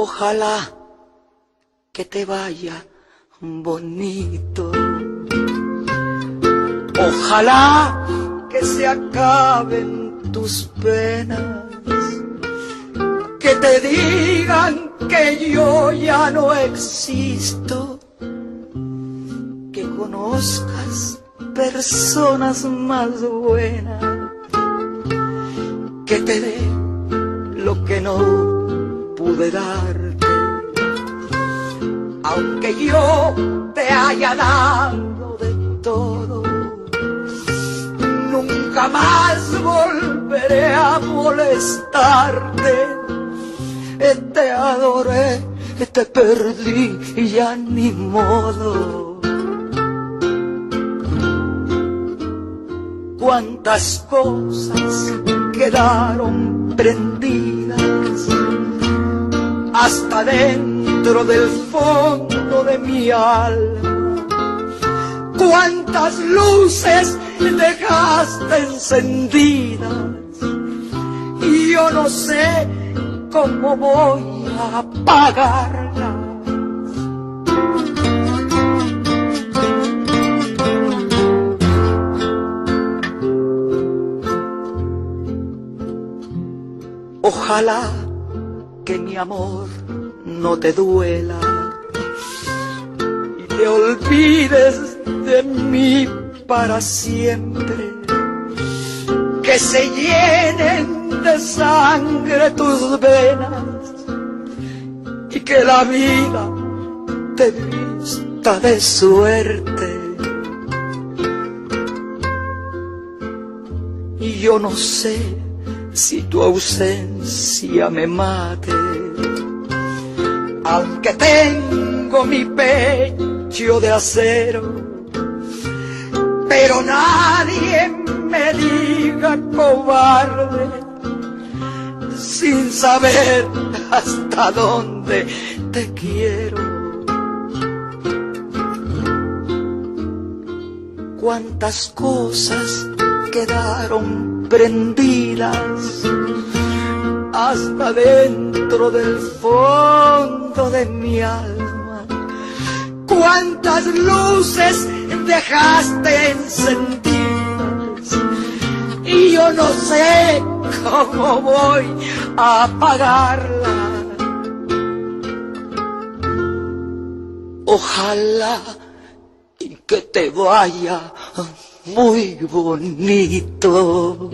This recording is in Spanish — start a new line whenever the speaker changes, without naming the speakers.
Ojalá que te vaya bonito. Ojalá que se acaben tus penas, que te digan que yo ya no existo, que conozcas personas más buenas, que te dé lo que no pude darte, aunque yo te haya dado de todo. Nunca más volveré a molestarte. Te adoré, te perdí y ya ni modo. Cuántas cosas quedaron prendidas hasta dentro del fondo de mi alma. Cuántas luces dejaste encendidas y yo no sé cómo voy a apagarlas. Ojalá que mi amor no te duela y te olvides de mí para siempre, que se llenen de sangre tus venas y que la vida te vista de suerte. Y yo no sé si tu ausencia me mate, aunque tengo mi pecho de acero, pero nadie me diga cobarde, sin saber hasta dónde te quiero. Cuántas cosas quedaron prendidas hasta dentro del fondo de mi alma. Cuántas luces dejaste encendidas y yo no sé cómo voy a apagarlas. Ojalá y que te vaya muy bonito.